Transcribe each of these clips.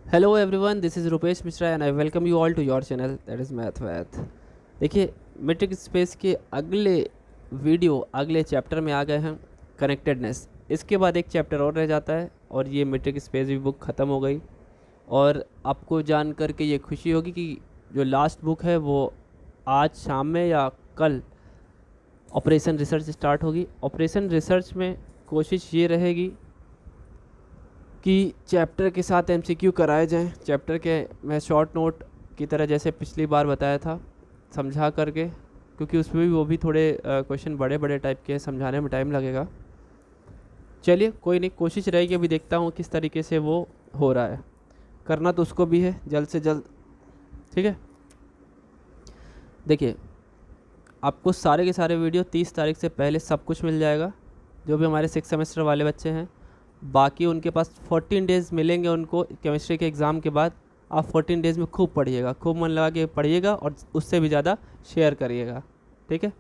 Hello everyone, this is Rupesh Mishra and I welcome you all to your channel that is math. देखिए, metric space के अगले chapter में आ गए हैं, कनेक्टेडनेस। इसके बाद एक चैप्टर और रह जाता है और ये मेट्रिक स्पेस भी बुक ख़त्म हो गई। और आपको जान कर के ये खुशी होगी कि जो लास्ट बुक है वो आज शाम में या कल ऑपरेशन रिसर्च स्टार्ट होगी। ऑपरेशन रिसर्च में कोशिश ये रहेगी कि चैप्टर के साथ एमसीक्यू कराए जाएं। चैप्टर के मैं शॉर्ट नोट की तरह जैसे पिछली बार बताया था समझा करके, क्योंकि उसमें भी वो भी थोड़े क्वेश्चन बड़े बड़े टाइप के हैं, समझाने में टाइम लगेगा। चलिए कोई नहीं, कोशिश रहेगी, अभी देखता हूँ किस तरीके से वो हो रहा है। करना तो उसको भी है जल्द से जल्द, ठीक है। देखिए, आपको सारे के सारे वीडियो 30 तारीख से पहले सब कुछ मिल जाएगा, जो भी हमारे 6 सेमेस्टर वाले बच्चे हैं। बाकी उनके पास 14 डेज़ मिलेंगे उनको केमिस्ट्री के एग्ज़ाम के बाद। आप 14 डेज़ में खूब पढ़िएगा, खूब मन लगा के पढ़िएगा और उससे भी ज़्यादा शेयर करिएगा, ठीक है।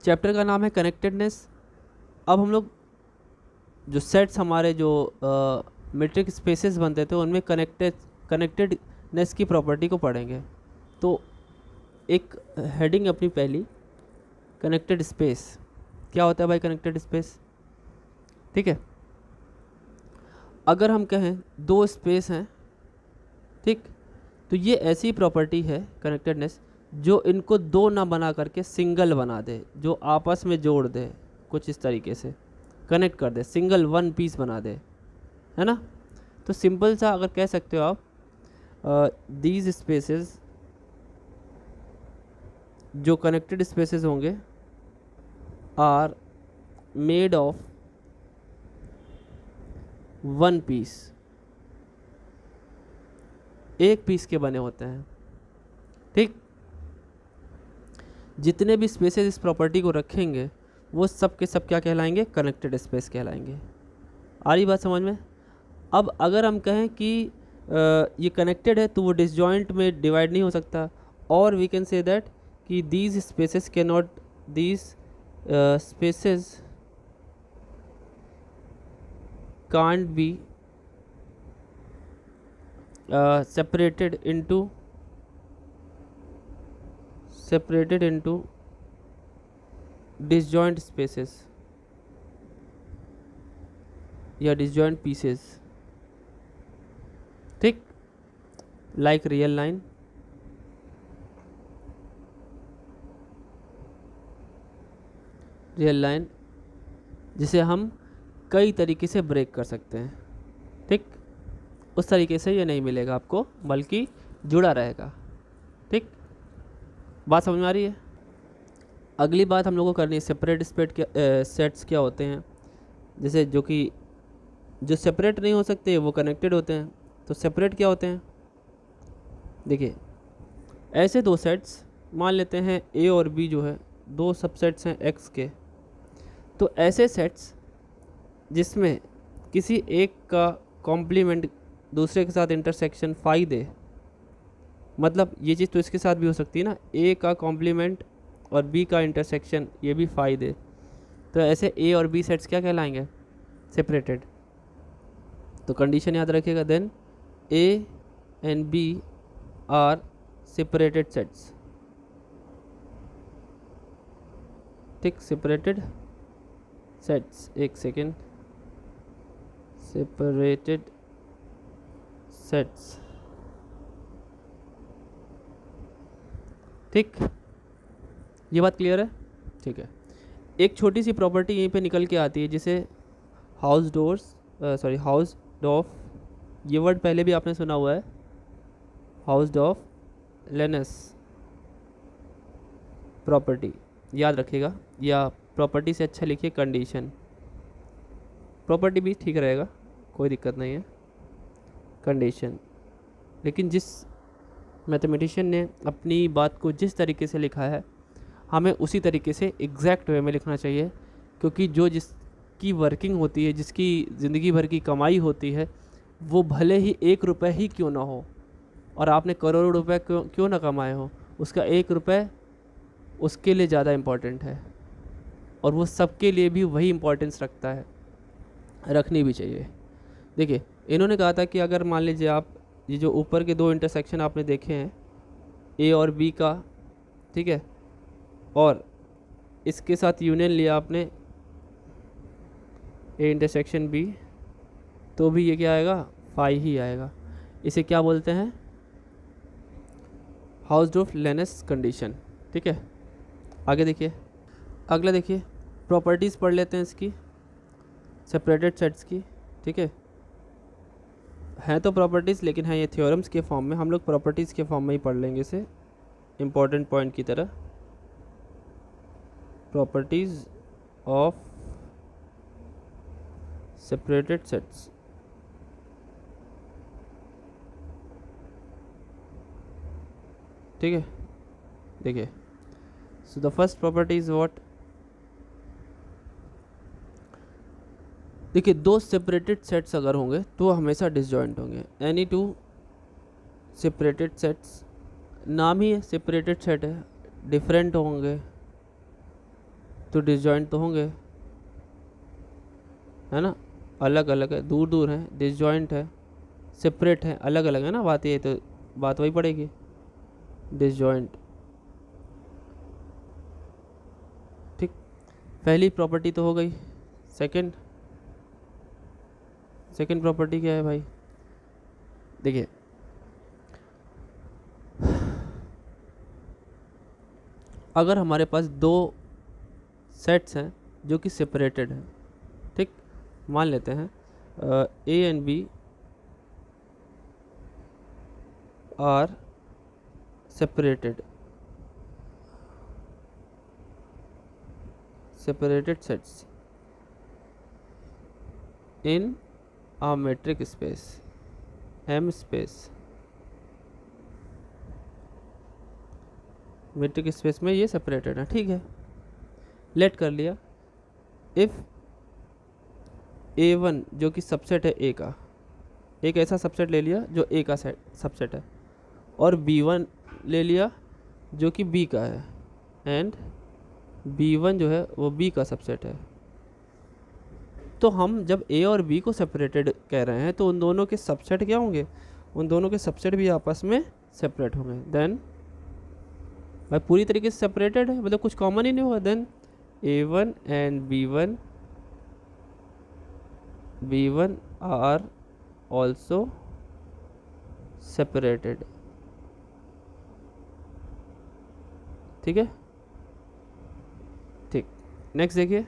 चैप्टर का नाम है कनेक्टेडनेस। अब हम लोग जो सेट्स हमारे जो मेट्रिक स्पेसेस बनते थे उनमें कनेक्टेडनेस की प्रॉपर्टी को पढ़ेंगे। तो एक हेडिंग अपनी पहली, कनेक्टेड स्पेस। क्या होता है भाई कनेक्टेड स्पेस, ठीक है। अगर हम कहें दो स्पेस हैं, ठीक, तो ये ऐसी प्रॉपर्टी है कनेक्टेडनेस जो इनको दो ना बना करके सिंगल बना दे, जो आपस में जोड़ दे, कुछ इस तरीके से कनेक्ट कर दे, सिंगल वन पीस बना दे, है ना। तो सिंपल सा अगर कह सकते हो आप, दीज स्पेसेस, जो कनेक्टेड स्पेसेस होंगे, are made of one piece, एक पीस के बने होते हैं, ठीक। जितने भी स्पेसेस इस प्रॉपर्टी को रखेंगे वो सब के सब क्या कहलाएंगे, कनेक्टेड स्पेस कहलाएंगे। आ रही बात समझ में। अब अगर हम कहें कि ये कनेक्टेड है तो वो डिसजॉइंट में डिवाइड नहीं हो सकता, और वी कैन से दैट कि these spaces can not, these spaces can't be separated into disjoint spaces या disjoint pieces, ठीक। लाइक रियल लाइन, जिसे हम कई तरीके से ब्रेक कर सकते हैं, ठीक। उस तरीके से ये नहीं मिलेगा आपको, बल्कि जुड़ा रहेगा, ठीक। बात समझ में आ रही है। अगली बात हम लोगों को करनी है, सेपरेट सेट्स क्या होते हैं। जैसे जो सेपरेट नहीं हो सकते वो कनेक्टेड होते हैं। तो सेपरेट क्या होते हैं, देखिए, ऐसे दो सेट्स मान लेते हैं, ए और बी जो है दो सबसेट्स हैं एक्स के। तो ऐसे सेट्स जिसमें किसी एक का कॉम्प्लीमेंट दूसरे के साथ इंटरसेक्शन फाई दे, मतलब ये चीज़ तो इसके साथ भी हो सकती है ना, ए का कॉम्प्लीमेंट और बी का इंटरसेक्शन ये भी फाई दे, तो ऐसे ए और बी सेट्स क्या कहलाएंगे, सेपरेटेड। तो कंडीशन याद रखिएगा, then A and B are separated sets, ठीक, सेपरेटेड सेट्स। एक सेकेंड, सेपरेटेड सेट्स, ठीक। ये बात क्लियर है, ठीक है। एक छोटी सी प्रॉपर्टी यहीं पे निकल के आती है, जिसे हाउस डॉफ, ये वर्ड पहले भी आपने सुना हुआ है, हाउस डॉफ लेनस प्रॉपर्टी, याद रखिएगा। या प्रॉपर्टी से अच्छा लिखिए कंडीशन, प्रॉपर्टी भी ठीक रहेगा, कोई दिक्कत नहीं है, कंडीशन। लेकिन जिस मैथमेटिशियन ने अपनी बात को जिस तरीके से लिखा है, हमें उसी तरीके से एग्जैक्ट वे में लिखना चाहिए, क्योंकि जो जिसकी वर्किंग होती है, जिसकी ज़िंदगी भर की कमाई होती है, वो भले ही 1 रुपये ही क्यों ना हो और आपने करोड़ों रुपए क्यों ना कमाए हो, उसका 1 रुपये उसके लिए ज़्यादा इम्पोर्टेंट है, और वो सबके लिए भी वही इम्पोर्टेंस रखता है, रखनी भी चाहिए। देखिए, इन्होंने कहा था कि अगर मान लीजिए आप ये जो ऊपर के दो इंटरसेक्शन आपने देखे हैं ए और बी का, ठीक है, और इसके साथ यूनियन लिया आपने ए इंटरसेक्शन बी, तो भी ये क्या आएगा, फाई ही आएगा। इसे क्या बोलते हैं, हाउसडोर्फ-लेनेस कंडीशन। ठीक है, आगे देखिए, अगला देखिए, प्रॉपर्टीज़ पढ़ लेते हैं इसकी सेपरेटेड सेट्स की। ठीक है, हैं तो प्रॉपर्टीज़ लेकिन हैं ये थ्योरम्स के फॉर्म में, हम लोग प्रॉपर्टीज़ के फॉर्म में ही पढ़ लेंगे इसे इम्पॉर्टेंट पॉइंट की तरह। Properties of separated sets. ठीक है, देखिए, so the first property is what, देखिए दो सेपरेटेड सेट्स अगर होंगे तो हमेशा डिसजॉइंट होंगे। एनी टू सेपरेटेड सेट्स, नाम ही है सेपरेटेड सेट है, डिफरेंट होंगे तो डिसजॉइंट तो होंगे, है ना, अलग अलग है, दूर दूर है, डिसजॉइंट है, सेपरेट है, अलग अलग है ना, बात ये तो बात वही पड़ेगी, डिसजॉइंट। ठीक, पहली प्रॉपर्टी तो हो गई। सेकंड प्रॉपर्टी क्या है भाई, देखिए अगर हमारे पास दो सेट्स हैं जो कि सेपरेटेड हैं, ठीक, मान लेते हैं A and B are separated sets in a metric space M space, metric space में ये separated है। ठीक है, लेट कर लिया, इफ A1 जो कि सबसेट है A का, एक ऐसा सबसेट ले लिया जो A का सबसेट है, और B1 ले लिया जो कि B का है, एंड B1 जो है वो B का सबसेट है, तो हम जब A और B को सेपरेटेड कह रहे हैं तो उन दोनों के सबसेट क्या होंगे, उन दोनों के सबसेट भी आपस में सेपरेट होंगे। देन भाई पूरी तरीके से सेपरेटेड है, मतलब कुछ कॉमन ही नहीं होगा। Then A1 and B1 are also separated. ठीक है, ठीक, नेक्स्ट देखिए,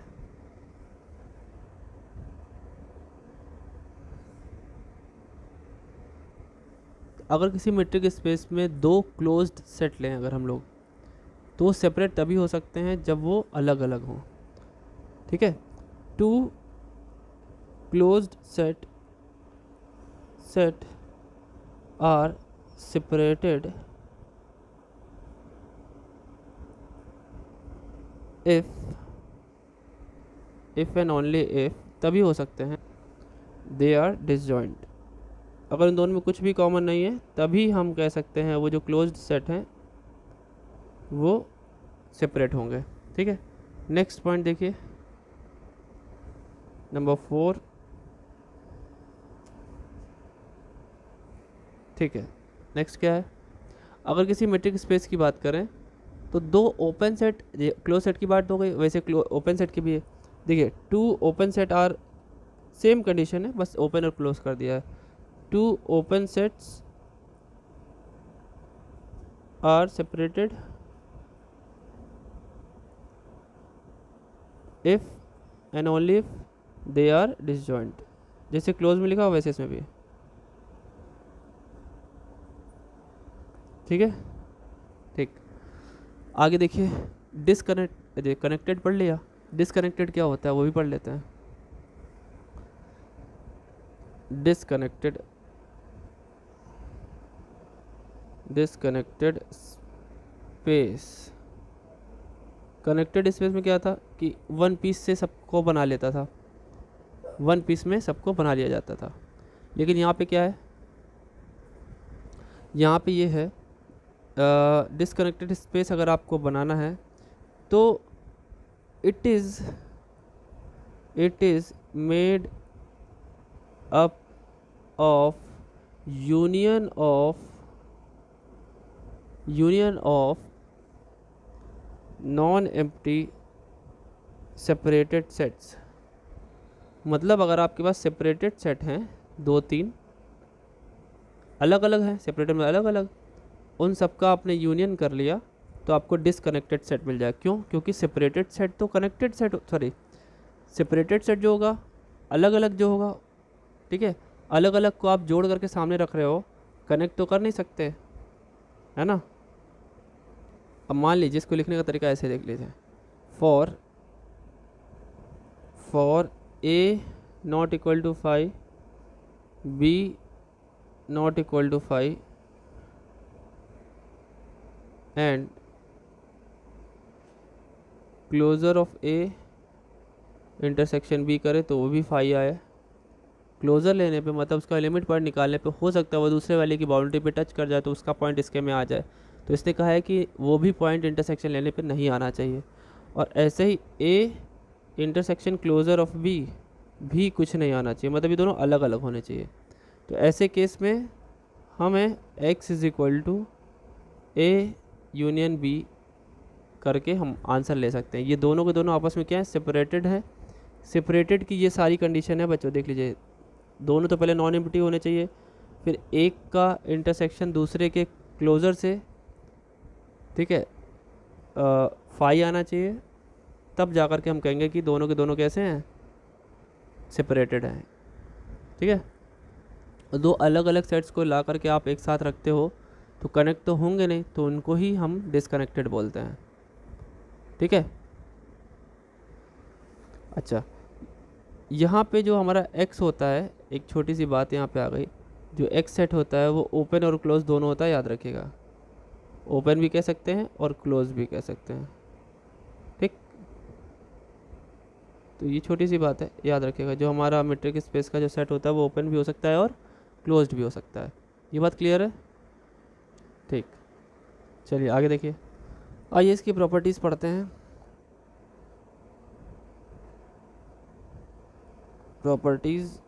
अगर किसी मेट्रिक स्पेस में दो क्लोज्ड सेट लें अगर हम लोग, तो वो सेपरेट तभी हो सकते हैं जब वो अलग अलग हों। ठीक है, two closed set are separated if and only if, तभी हो सकते हैं दे आर डिसजॉइंट। अगर इन दोनों में कुछ भी कॉमन नहीं है तभी हम कह सकते हैं वो जो क्लोज्ड सेट हैं वो सेपरेट होंगे। ठीक है, नेक्स्ट पॉइंट देखिए, नंबर 4। ठीक है, नेक्स्ट क्या है, अगर किसी मेट्रिक स्पेस की बात करें तो दो ओपन सेट, क्लोज सेट की बात हो गई, वैसे ओपन सेट की भी है। देखिए two open set are, same condition है, बस ओपन और क्लोज कर दिया है। Two open sets are separated if and only if they are disjoint, जैसे क्लोज में लिखा हो वैसे इसमें भी। ठीक है, ठीक, आगे देखिए, कनेक्टेड पढ़ लिया, डिसकनेक्टेड क्या होता है वो भी पढ़ लेते हैं। डिसकनेक्टेड स्पेस, कनेक्टेड स्पेस में क्या था कि वन पीस से सबको बना लेता था, वन पीस में सबको बना लिया जाता था। लेकिन यहाँ पे क्या है, यहाँ पे ये है डिसकनेक्टेड स्पेस अगर आपको बनाना है तो it is made up of union of non empty separated sets. मतलब अगर आपके पास सेपरेटेड सेट हैं, 2-3 अलग अलग हैं, सेपरेटेड में अलग अलग, उन सब का आपने यूनियन कर लिया तो आपको डिसकनेक्टेड सेट मिल जाएगा। क्यों? क्योंकि सेपरेटेड सेट तो connected set, sorry, separated set जो होगा अलग अलग जो होगा, ठीक है, अलग अलग को आप जोड़ करके सामने रख रहे हो, कनेक्ट तो कर नहीं सकते, है ना। अब मान लीजिए इसको लिखने का तरीका ऐसे देख लीजिए, for A not equal to 5, B not equal to 5 and closure of A intersection B करे तो वो भी 5 आए। क्लोजर लेने पे मतलब उसका लिमिट पॉइंट निकालने पे हो सकता है वो दूसरे वाले की बाउंड्री पे टच कर जाए तो उसका पॉइंट इसके में आ जाए, तो इसने कहा है कि वो भी पॉइंट इंटरसेक्शन लेने पे नहीं आना चाहिए। और ऐसे ही A intersection closure of B भी कुछ नहीं आना चाहिए, मतलब ये दोनों अलग अलग होने चाहिए। तो ऐसे केस में हमें x is equal to A union B करके हम आंसर ले सकते हैं। ये दोनों के दोनों आपस में क्या है, सेपरेटेड है। सेपरेटेड की ये सारी कंडीशन है बच्चों, देख लीजिए, दोनों तो पहले नॉन एम्प्टी होने चाहिए, फिर एक का इंटरसेक्शन दूसरे के क्लोजर से, ठीक है, 5 आना चाहिए, तब जा कर के हम कहेंगे कि दोनों के दोनों कैसे हैं, सेपरेटेड हैं, ठीक है। दो अलग अलग सेट्स को ला करके आप एक साथ रखते हो तो कनेक्ट तो होंगे नहीं, तो उनको ही हम डिसकनेक्टेड बोलते हैं, ठीक है। अच्छा, यहाँ पे जो हमारा x होता है, एक छोटी सी बात यहाँ पे आ गई, जो x सेट होता है वो ओपन और क्लोज दोनों होता है, याद रखिएगा। ओपन भी कह सकते हैं और क्लोज भी कह सकते हैं, ठीक। तो ये छोटी सी बात है, याद रखिएगा। जो हमारा मीट्रिक स्पेस का जो सेट होता है वो ओपन भी हो सकता है और क्लोज्ड भी हो सकता है। ये बात क्लियर है? ठीक, चलिए आगे देखिए। आइए इसकी प्रॉपर्टीज़ पढ़ते हैं। Properties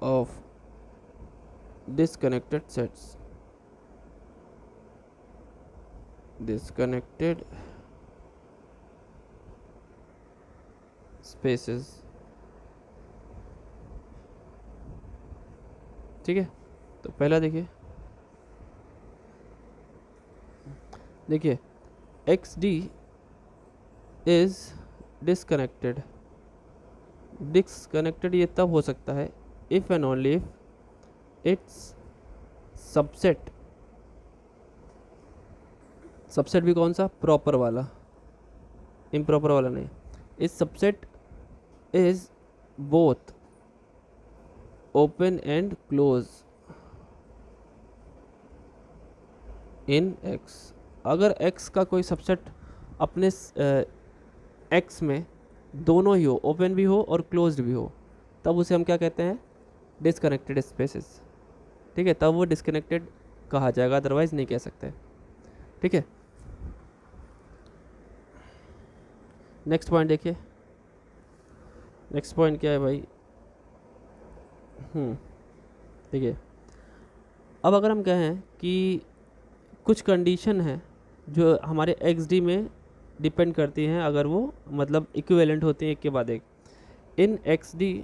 of disconnected sets, disconnected spaces, ठीक है। तो पहला देखिए XD इज डिसकनेक्टेड। डिसकनेक्टेड ये तब हो सकता है if and only if it's subset, subset भी कौन सा, प्रॉपर वाला, इम्प्रॉपर वाला नहीं, इस subset is both open and close in x। अगर x का कोई सबसेट अपने x में दोनों ही हो, ओपन भी हो और क्लोज्ड भी हो, तब उसे हम क्या कहते हैं, डिसकनेक्टेड स्पेसेस, ठीक है। तब वो डिसकनेक्टेड कहा जाएगा, अदरवाइज नहीं कह सकते, ठीक है। नेक्स्ट पॉइंट देखिए, नेक्स्ट पॉइंट क्या है भाई, देखिए, अब अगर हम कहें कि कुछ कंडीशन है जो हमारे XD में डिपेंड करती हैं, अगर वो मतलब इक्विवेलेंट होती हैं एक के बाद एक, इन XD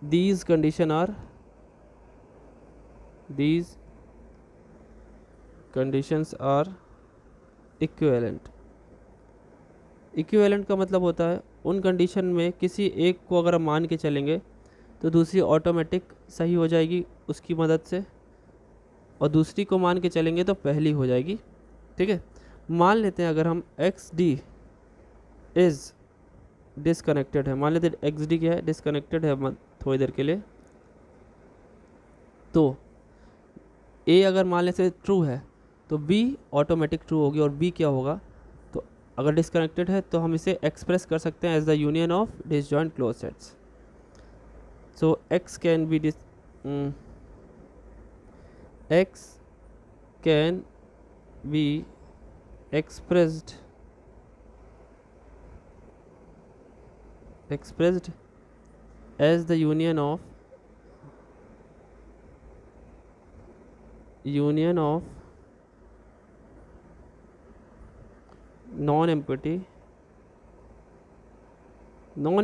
these conditions are equivalent. Equivalent का मतलब होता है उन कंडीशन में किसी एक को अगर हम मान के चलेंगे तो दूसरी ऑटोमेटिक सही हो जाएगी उसकी मदद से, और दूसरी को मान के चलेंगे तो पहली हो जाएगी, ठीक है। मान लेते हैं अगर हम XD इज़ डिसकनेक्टेड है, मान लेते हैं XD क्या है, डिसकनेक्टेड है थोड़ी देर के लिए, तो A अगर मान लेते ट्रू है तो B ऑटोमेटिक ट्रू होगी, और B क्या होगा, तो अगर डिसकनेक्टेड है तो हम इसे एक्सप्रेस कर सकते हैं as the union of disjoint close sets. So X can be X can be expressed as the union of non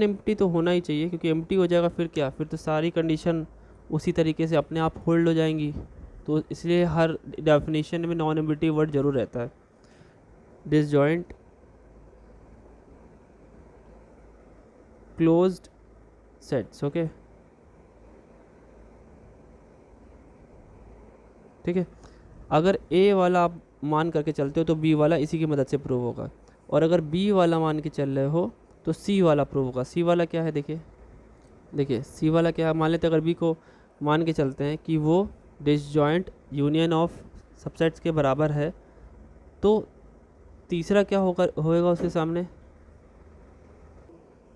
empty तो होना ही चाहिए, क्योंकि एम्प्टी हो जाएगा फिर क्या, फिर तो सारी कंडीशन उसी तरीके से अपने आप होल्ड हो जाएंगी। तो इसलिए हर डेफिनेशन में नॉन एम्प्टी वर्ड जरूर रहता है। डिसजॉइंट क्लोज्ड सेट्स, ओके, ठीक है। अगर ए वाला आप मान करके चलते हो तो बी वाला इसी की मदद से प्रूव होगा, और अगर बी वाला मान के चल रहे हो तो सी वाला प्रूव होगा। सी वाला क्या है, देखिए सी वाला क्या है, मान लेते हैं अगर बी को मान के चलते हैं कि वो डिसजॉइंट यूनियन ऑफ सबसेट्स के बराबर है, तो तीसरा क्या होएगा उसके सामने,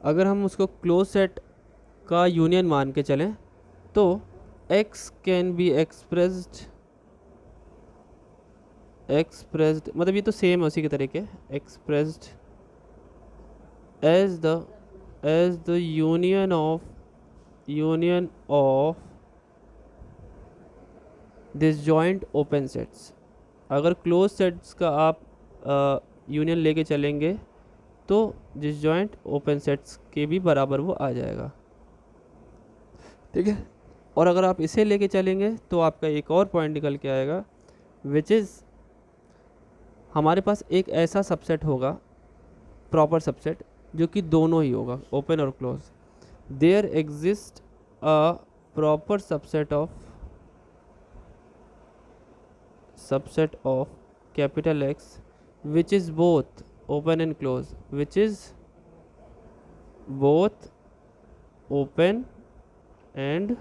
अगर हम उसको क्लोज सेट का यूनियन मान के चलें तो x कैन बी एक्सप्रेस्ड मतलब ये तो सेम है उसी के तरीके, expressed as the union of disjoint open sets. अगर क्लोज सेट्स का आप यूनियन लेके चलेंगे तो डिसजॉइंट ओपन सेट्स के भी बराबर वो आ जाएगा, ठीक है। और अगर आप इसे लेके चलेंगे तो आपका एक और पॉइंट निकल के आएगा, विच इज़ हमारे पास एक ऐसा सबसेट होगा, प्रॉपर सबसेट, जो कि दोनों ही होगा, ओपन और close. There exist a proper subset of capital X which is both open and close, which is both open and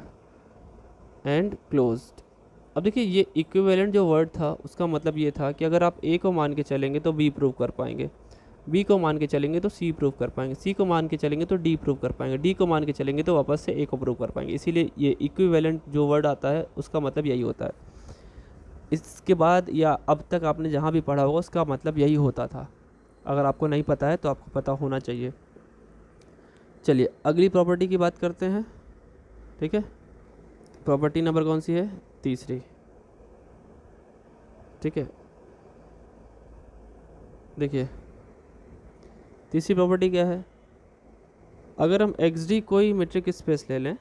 closed. अब देखिए ये इक्विवेलेंट जो वर्ड था उसका मतलब ये था कि अगर आप ए को मान के चलेंगे तो बी प्रूव कर पाएंगे, बी को मान के चलेंगे तो सी प्रूव कर पाएंगे, सी को मान के चलेंगे तो डी प्रूव कर पाएंगे, डी को मान के चलेंगे तो वापस से ए को प्रूव कर पाएंगे। इसीलिए ये इक्विवेलेंट जो वर्ड आता है उसका मतलब यही होता है। इसके बाद या अब तक आपने जहाँ भी पढ़ा होगा उसका मतलब यही होता था। अगर आपको नहीं पता है तो आपको पता होना चाहिए। चलिए अगली प्रॉपर्टी की बात करते हैं, ठीक है। प्रॉपर्टी नंबर कौन सी है, तीसरी, ठीक है। देखिए तीसरी प्रॉपर्टी क्या है, अगर हम एक्स डी कोई मेट्रिक स्पेस ले लें,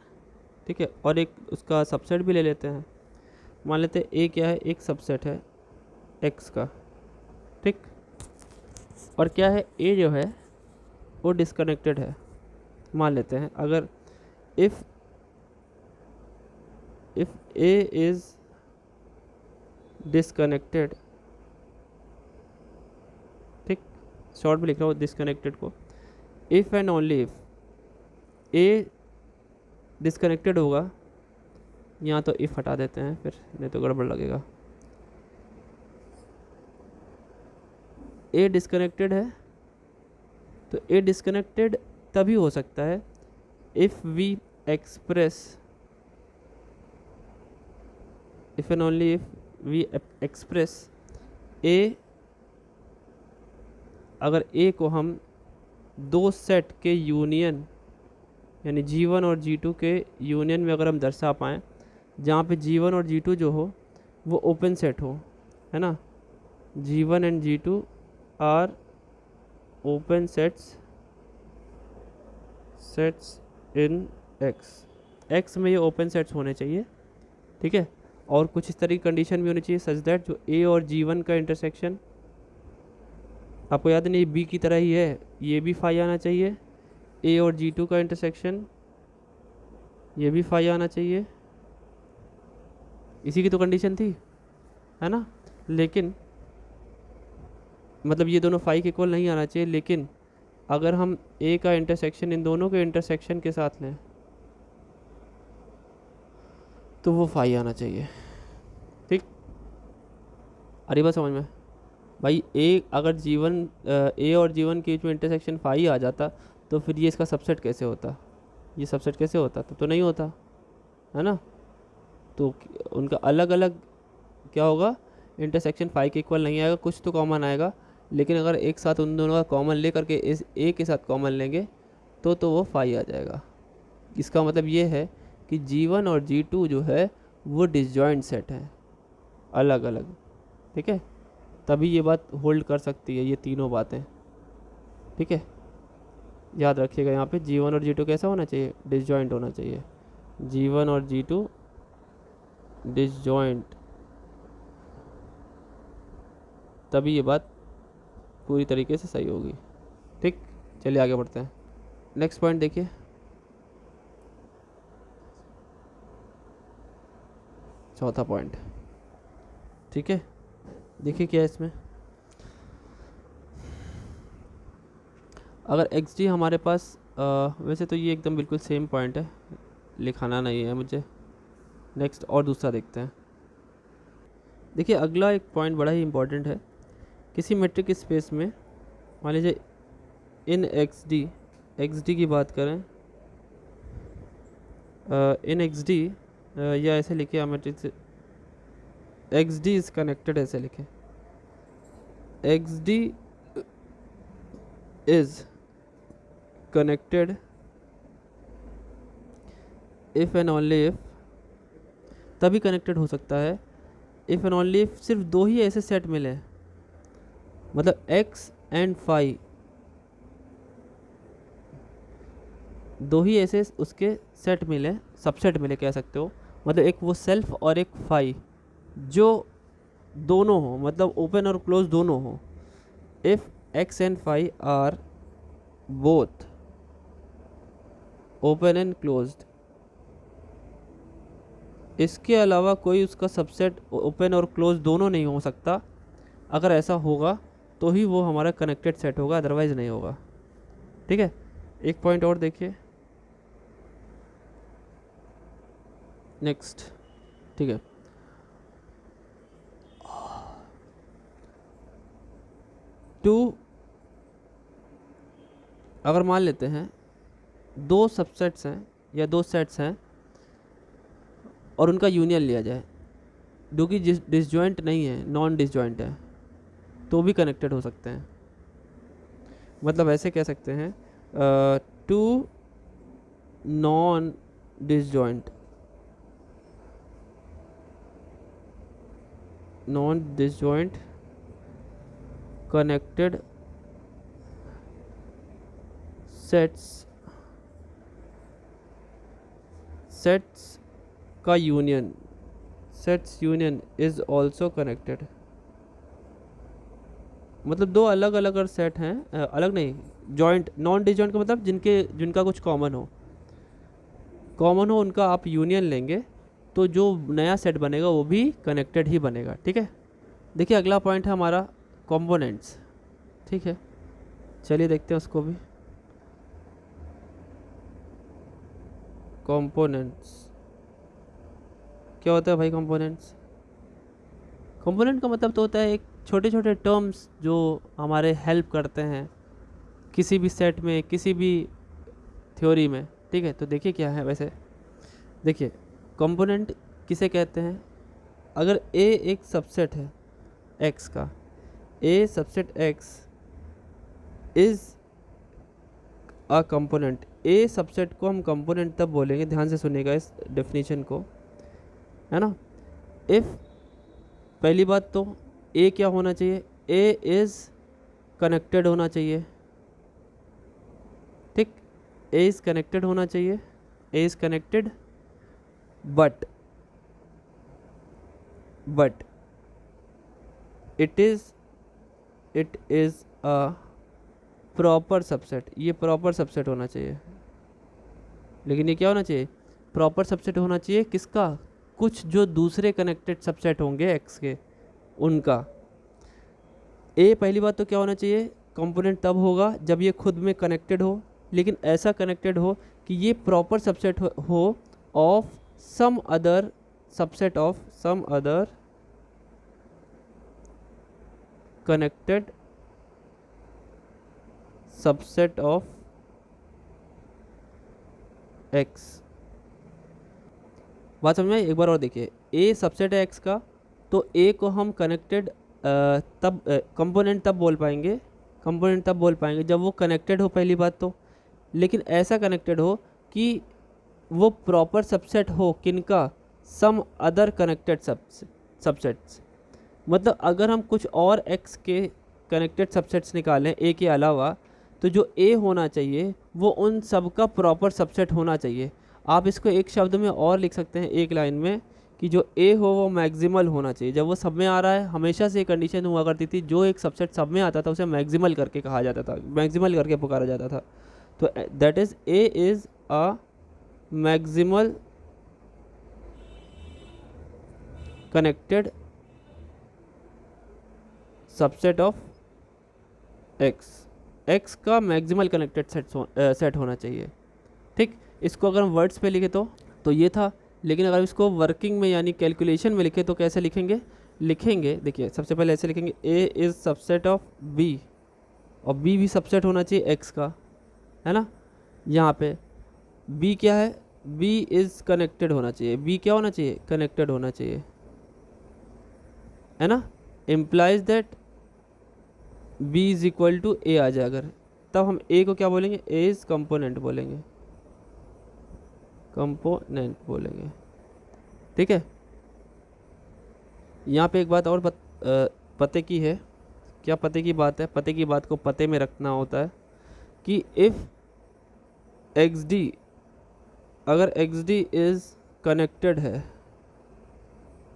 ठीक है, और एक उसका सबसेट भी ले लेते हैं, मान लेते हैं ए क्या है, एक सबसेट है एक्स का, ठीक, और क्या है ए जो है वो डिस्कनेक्टेड है, मान लेते हैं। अगर इफ़ ए इज़ डिस्कनेक्टेड, ठीक, शॉर्ट में लिख रहा हूँ डिस्कनेक्टेड को, if and only if A disconnected होगा, यहाँ तो इफ़ हटा देते हैं फिर नहीं तो गड़बड़ लगेगा। ए डिस्कनेक्टेड है तो ए डिस्कनेक्टेड तभी हो सकता है if we express, if and only if we express A, अगर ए को हम दो सेट के यूनियन यानी G1 और G2 के यूनियन में अगर हम दर्शा पाएँ, जहाँ पे G1 और G2 जो हो वो ओपन सेट हो, है ना, G1 and G2 are open sets in X में ये ओपन सेट्स होने चाहिए, ठीक है। और कुछ इस तरह की कंडीशन भी होनी चाहिए सच दैट जो A और G1 का इंटरसेक्शन, आपको याद नहीं B की तरह ही है, ये भी फाई आना चाहिए, A और G2 का इंटरसेक्शन ये भी फाई आना चाहिए, इसी की तो कंडीशन थी, है ना। लेकिन मतलब ये दोनों फाई के इक्वल नहीं आना चाहिए, लेकिन अगर हम A का इंटरसेक्शन इन दोनों के इंटरसेक्शन के साथ लें तो वो फाई आना चाहिए, ठीक। अरे बात समझ में भाई, ए अगर A और G1 के बीच में इंटरसेक्शन फाई आ जाता तो फिर ये इसका सबसेट कैसे होता, ये सबसेट कैसे होता, तो नहीं होता, है ना। तो उनका अलग अलग क्या होगा, इंटरसेक्शन फाई के इक्वल नहीं आएगा, कुछ तो कॉमन आएगा, लेकिन अगर एक साथ उन दोनों का कॉमन ले करके इस ए के साथ कॉमन लेंगे तो वो फाई आ जाएगा। इसका मतलब ये है कि G1 और G2 जो है वो डिसजॉइंट सेट हैं, अलग अलग, ठीक है। तभी ये बात होल्ड कर सकती है, ये तीनों बातें, ठीक है। याद रखिएगा यहाँ पे G1 और G2 कैसा होना चाहिए, डिसजॉइंट होना चाहिए। G1 और G2 डिसजॉइंट, तभी ये बात पूरी तरीके से सही होगी, ठीक। चलिए आगे बढ़ते हैं। नेक्स्ट पॉइंट देखिए, चौथा पॉइंट, ठीक है। देखिए क्या है इसमें, अगर एक्स डी हमारे पास वैसे तो ये एकदम बिल्कुल सेम पॉइंट है, लिखाना नहीं है मुझे। नेक्स्ट और दूसरा देखते हैं। देखिए अगला एक पॉइंट बड़ा ही इम्पोर्टेंट है। किसी मेट्रिक स्पेस में मान लीजिए इन एक्स डी की बात करें, इन एक्स डी या ऐसे लिखे आप metric X D is connected, ऐसे लिखे X D is connected if and only if, तभी कनेक्टेड हो सकता है इफ़ एंड ओनली इफ सिर्फ दो ही ऐसे सेट मिले, मतलब एक्स एंड फाई, दो ही ऐसे उसके सेट मिले, सबसेट मिले कह सकते हो, मतलब एक वो सेल्फ और एक फाई, जो दोनों हो, मतलब ओपन और क्लोज दोनों हो। If X and phi are both open and closed, इसके अलावा कोई उसका सबसेट ओपन और क्लोज दोनों नहीं हो सकता। अगर ऐसा होगा तो ही वो हमारा कनेक्टेड सेट होगा, अदरवाइज नहीं होगा, ठीक है। एक पॉइंट और देखिए नेक्स्ट, ठीक है। टू, अगर मान लेते हैं दो सबसेट्स हैं या दो सेट्स हैं और उनका यूनियन लिया जाए, जो कि डिसजॉइंट नहीं है, नॉन डिसजॉइंट है, तो भी कनेक्टेड हो सकते हैं। मतलब ऐसे कह सकते हैं two non disjoint connected sets का union, sets union is also connected. मतलब दो अलग अलग सेट हैं, अलग नहीं, जॉइंट, नॉन डिसजॉइंट का मतलब जिनका कुछ कॉमन हो, उनका आप यूनियन लेंगे तो जो नया सेट बनेगा वो भी कनेक्टेड ही बनेगा, ठीक है। देखिए अगला पॉइंट है हमारा कंपोनेंट्स, ठीक है। चलिए देखते हैं उसको भी। कंपोनेंट्स क्या होता है भाई? कंपोनेंट का मतलब तो होता है एक छोटे छोटे टर्म्स जो हमारे हेल्प करते हैं किसी भी सेट में, किसी भी थ्योरी में, ठीक है। तो देखिए क्या है वैसे, देखिए कंपोनेंट किसे कहते हैं? अगर ए एक सबसेट है एक्स का, A subset X is a component, A subset को हम कंपोनेंट तब बोलेंगे, ध्यान से सुनिएगा इस डेफिनेशन को, है ना। इफ़, पहली बात तो ए क्या होना चाहिए? ए इज़ कनेक्टेड होना चाहिए, ठीक। ए इज़ कनेक्टेड होना चाहिए, A is connected, but it is a proper subset, ये प्रॉपर सबसेट होना चाहिए। लेकिन ये क्या होना चाहिए? प्रॉपर सबसेट होना चाहिए किसका? कुछ जो दूसरे कनेक्टेड सबसेट होंगे एक्स के, उनका। ए पहली बात तो क्या होना चाहिए? कंपोनेंट तब होगा जब ये खुद में कनेक्टेड हो, लेकिन ऐसा कनेक्टेड हो कि ये प्रॉपर सबसेट हो of some other subset of some other connected subset of X. बात समझ में? एक बार और देखिए, ए सबसेट है एक्स का, तो ए को हम कनेक्टेड तब कंपोनेंट तब बोल पाएंगे जब वो कनेक्टेड हो, पहली बात तो। लेकिन ऐसा कनेक्टेड हो कि वो प्रॉपर सबसेट हो किनका, सम अदर कनेक्टेड सबसेट्स। मतलब अगर हम कुछ और x के कनेक्टेड सबसेट्स निकालें a के अलावा, तो जो a होना चाहिए वो उन सब का प्रॉपर सबसेट होना चाहिए। आप इसको एक शब्द में और लिख सकते हैं, एक लाइन में, कि जो a हो वो मैक्सिमल होना चाहिए। जब वो सब में आ रहा है, हमेशा से कंडीशन हुआ करती थी, जो एक सबसेट सब में आता था उसे मैक्सिमल करके कहा जाता था, मैक्सिमल करके पुकारा जाता था। तो that is a is a maximal connected subset of x का मैक्सिमल कनेक्टेड सेट होना चाहिए। ठीक, इसको अगर हम वर्ड्स पे लिखे तो ये था। लेकिन अगर इसको वर्किंग में यानी कैलकुलेशन में लिखे तो कैसे लिखेंगे, देखिए सबसे पहले ऐसे लिखेंगे, a is subset of b, और b भी सबसेट होना चाहिए x का, है ना। यहाँ पे b क्या है, b इज़ कनेक्टेड होना चाहिए, b क्या होना चाहिए, कनेक्टेड होना चाहिए, है ना। Implies that b is equal to a आ जाए अगर, तब हम a को क्या बोलेंगे, a इज़ कंपोनेंट बोलेंगे, ठीक है। यहाँ पे एक बात और पते की है। क्या पते की बात है, पते की बात को पते में रखना होता है कि इफ़ xd, अगर xd इज़ कनेक्टेड है,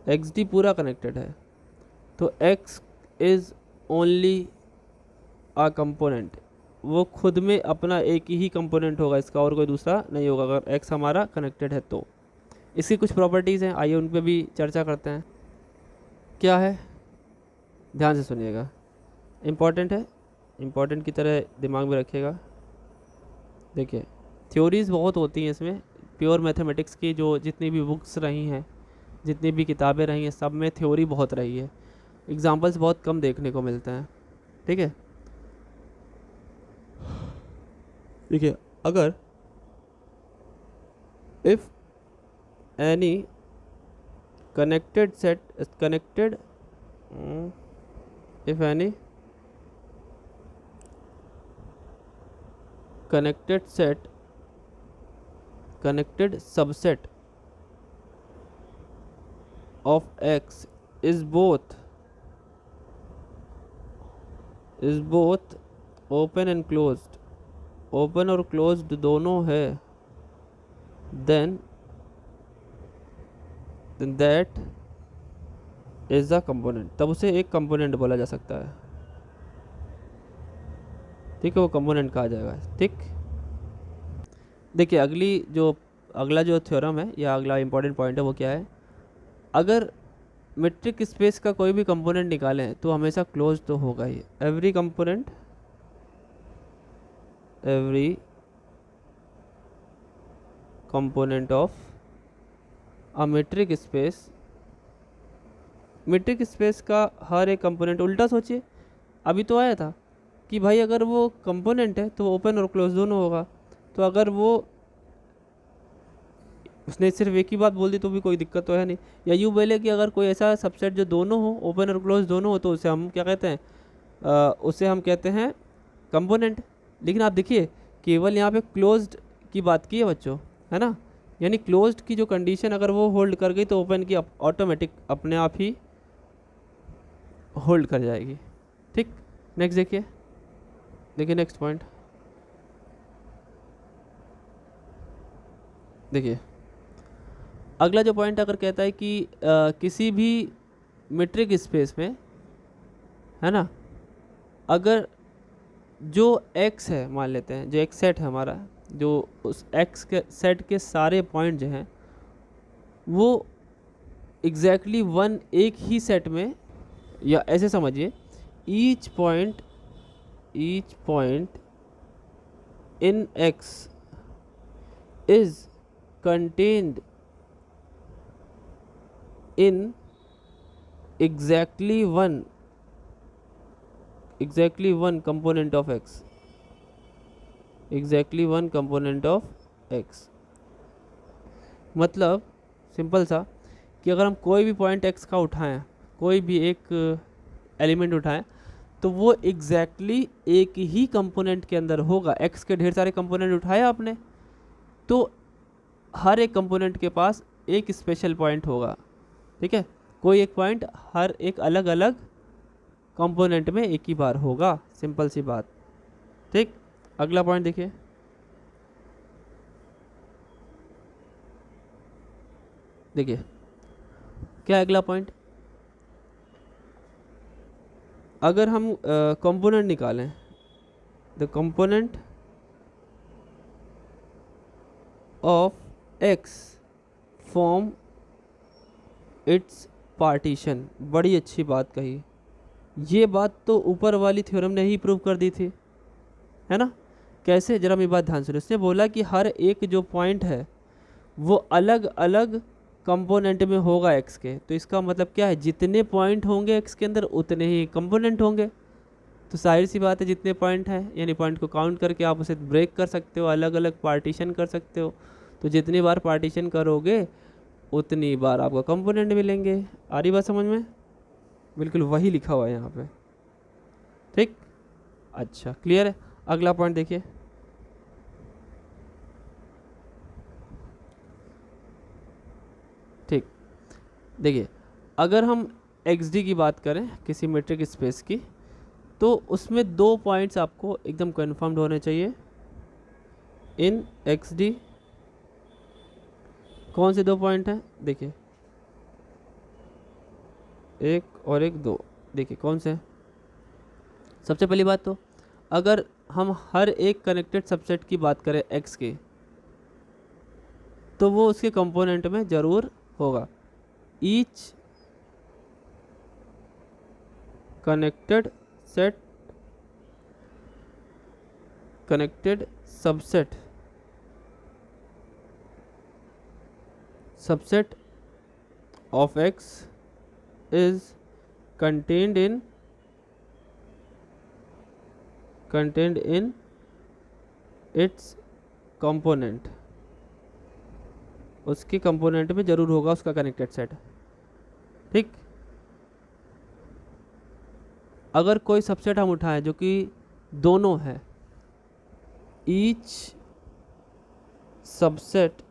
xd पूरा कनेक्टेड है, तो x is only a component, वो खुद में अपना एक ही कंपोनेंट होगा, इसका और कोई दूसरा नहीं होगा, अगर x हमारा कनेक्टेड है तो। इसकी कुछ प्रॉपर्टीज़ हैं, आइए उन पे भी चर्चा करते हैं। क्या है, ध्यान से सुनिएगा, इम्पॉर्टेंट है, इम्पॉर्टेंट की तरह दिमाग में रखिएगा। देखिए थ्योरीज़ बहुत होती हैं इसमें, प्योर मैथमेटिक्स की जो जितनी भी बुक्स रही हैं, जितनी भी किताबें रही हैं, सब में थ्योरी बहुत रही है, एग्जाम्पल्स बहुत कम देखने को मिलते हैं। ठीक है, देखिए अगर if any connected set is connected if any connected subset of x is both open and closed, open और क्लोज्ड दोनों है, then that is a component, तब उसे एक कंपोनेंट बोला जा सकता है। ठीक है, वो कंपोनेंट कहा जाएगा। ठीक, देखिए अगला जो थ्योरम है या अगला इंपॉर्टेंट पॉइंट है वो क्या है, अगर मेट्रिक स्पेस का कोई भी कंपोनेंट निकालें तो हमेशा क्लोज तो होगा ही। Every component of a metric space का हर एक कंपोनेंट, उल्टा सोचिए, अभी तो आया था कि भाई अगर वो कंपोनेंट है तो ओपन और क्लोज दोनों होगा, तो अगर वो उसने सिर्फ एक ही बात बोल दी तो भी कोई दिक्कत तो है नहीं। या यूँ बोले कि अगर कोई ऐसा सबसेट जो दोनों हो, ओपन और क्लोज दोनों हो, तो उसे हम क्या कहते हैं, उसे हम कहते हैं कंपोनेंट। लेकिन आप देखिए केवल यहाँ पे क्लोज्ड की बात की है बच्चों, है ना, यानी क्लोज्ड की जो कंडीशन अगर वो होल्ड कर गई तो ओपन की ऑटोमेटिक अपने आप ही होल्ड कर जाएगी। ठीक, नेक्स्ट देखिए नेक्स्ट पॉइंट देखिए, अगला जो पॉइंट अगर कहता है कि किसी भी मेट्रिक स्पेस में, है ना, अगर जो x है, मान लेते हैं जो एक सेट है हमारा, जो उस x के सेट के सारे पॉइंट जो हैं वो एग्जैक्टली वन एक ही सेट में, या ऐसे समझिए each point in x is contained in exactly one component of x, मतलब सिंपल सा कि अगर हम कोई भी पॉइंट x का उठाएं, कोई भी एक एलिमेंट उठाएं, तो वो एग्जैक्टली एक ही कंपोनेंट के अंदर होगा। x के ढेर सारे कंपोनेंट उठाए आपने, तो हर एक कंपोनेंट के पास एक स्पेशल पॉइंट होगा, ठीक है, कोई एक पॉइंट हर एक अलग अलग कंपोनेंट में एक ही बार होगा, सिंपल सी बात, ठीक। अगला पॉइंट देखिए, देखिए क्या है अगला पॉइंट। अगर हम कंपोनेंट निकालें, the component of x form it's partition, बड़ी अच्छी बात कही। ये बात तो ऊपर वाली थ्योरम ने ही प्रूव कर दी थी, है ना। कैसे, जरा मेरी बात ध्यान सुनो। उसने बोला कि हर एक जो पॉइंट है वो अलग अलग कंपोनेंट में होगा एक्स के। तो इसका मतलब क्या है, जितने पॉइंट होंगे एक्स के अंदर उतने ही कंपोनेंट होंगे। तो जाहिर सी बात है जितने पॉइंट हैं, यानी पॉइंट को काउंट करके आप उसे ब्रेक कर सकते हो, अलग अलग पार्टीशन कर सकते हो। तो जितनी बार पार्टीशन करोगे उतनी बार आपको कंपोनेंट मिलेंगे। आ रही बात समझ में? बिल्कुल वही लिखा हुआ है यहाँ पे, ठीक। अच्छा, क्लियर है। अगला पॉइंट देखिए, ठीक। देखिए अगर हम XD की बात करें किसी मीट्रिक स्पेस की, तो उसमें 2 पॉइंट्स आपको एकदम कन्फर्म्ड होने चाहिए इन XD। कौन से 2 पॉइंट हैं? देखिए 1 और 1, 2। देखिए कौन से हैं। सबसे पहली बात तो अगर हम हर एक कनेक्टेड सबसेट की बात करें X की, तो वो उसके कंपोनेंट में ज़रूर होगा। Each connected subset of X is contained in its component, उसके कंपोनेंट में जरूर होगा उसका कनेक्टेड सेट, ठीक। अगर कोई सबसेट हम उठाएं जो कि दोनों है, each subset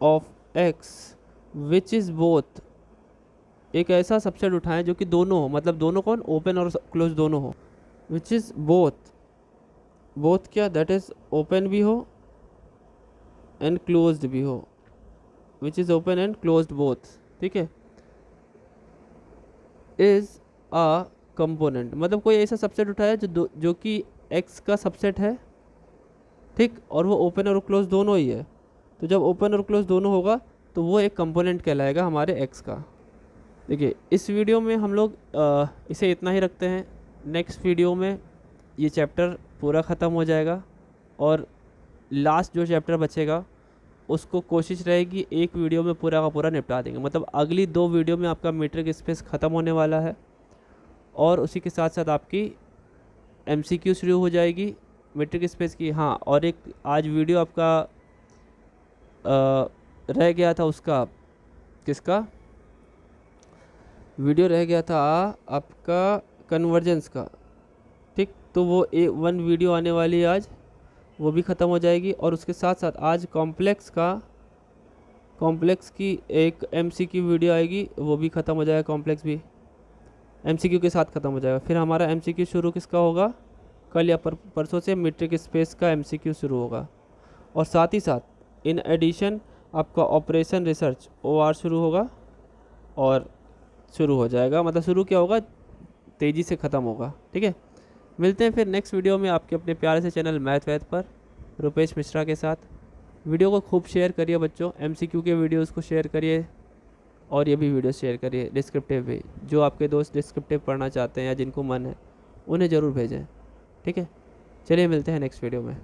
of x which is both, एक ऐसा सबसेट उठाएं जो कि दोनों हो, मतलब दोनों कौन, ओपन और क्लोज दोनों हो। विच इज़ बोथ क्या, दैट इज़ ओपन भी हो एंड क्लोज्ड भी हो, which is open and closed both, ठीक है। इज़ अ कंपोनेंट, मतलब कोई ऐसा सबसेट उठाया जो कि एक्स का सबसेट है, ठीक, और वो ओपन और क्लोज दोनों ही है। तो जब ओपन और क्लोज दोनों होगा तो वो एक कंपोनेंट कहलाएगा हमारे एक्स का। देखिए इस वीडियो में हम लोग इसे इतना ही रखते हैं। नेक्स्ट वीडियो में ये चैप्टर पूरा ख़त्म हो जाएगा और लास्ट जो चैप्टर बचेगा उसको कोशिश रहेगी एक वीडियो में पूरा का पूरा निपटा देंगे। मतलब अगली 2 वीडियो में आपका मीट्रिक स्पेस ख़त्म होने वाला है और उसी के साथ साथ आपकी MCQ शुरू हो जाएगी मीट्रिक स्पेस की। हाँ, और एक आज वीडियो आपका रह गया था, उसका किसका वीडियो रह गया था आपका, कन्वर्जेंस का, ठीक। तो वो 1 वीडियो आने वाली है आज, वो भी ख़त्म हो जाएगी। और उसके साथ साथ आज कॉम्प्लेक्स की एक MCQ वीडियो आएगी, वो भी ख़त्म हो जाएगा। कॉम्प्लेक्स भी MCQ के साथ ख़त्म हो जाएगा। फिर हमारा MCQ शुरू किसका होगा, कल या परसों से मीट्रिक स्पेस का MCQ शुरू होगा। और साथ ही साथ इन एडिशन आपका ऑपरेशन रिसर्च OR शुरू होगा और शुरू हो जाएगा, मतलब शुरू क्या होगा, तेज़ी से ख़त्म होगा, ठीक है। मिलते हैं फिर नेक्स्ट वीडियो में आपके अपने प्यारे से चैनल मैथ वैथ पर रुपेश मिश्रा के साथ। वीडियो को खूब शेयर करिए बच्चों, MCQ के वीडियोज़ को शेयर करिए और ये भी वीडियो शेयर करिए डिस्क्रिप्टिव भी। जो आपके दोस्त डिस्क्रिप्टिव पढ़ना चाहते हैं या जिनको मन है उन्हें ज़रूर भेजें, ठीक है। चलिए मिलते हैं नेक्स्ट वीडियो में।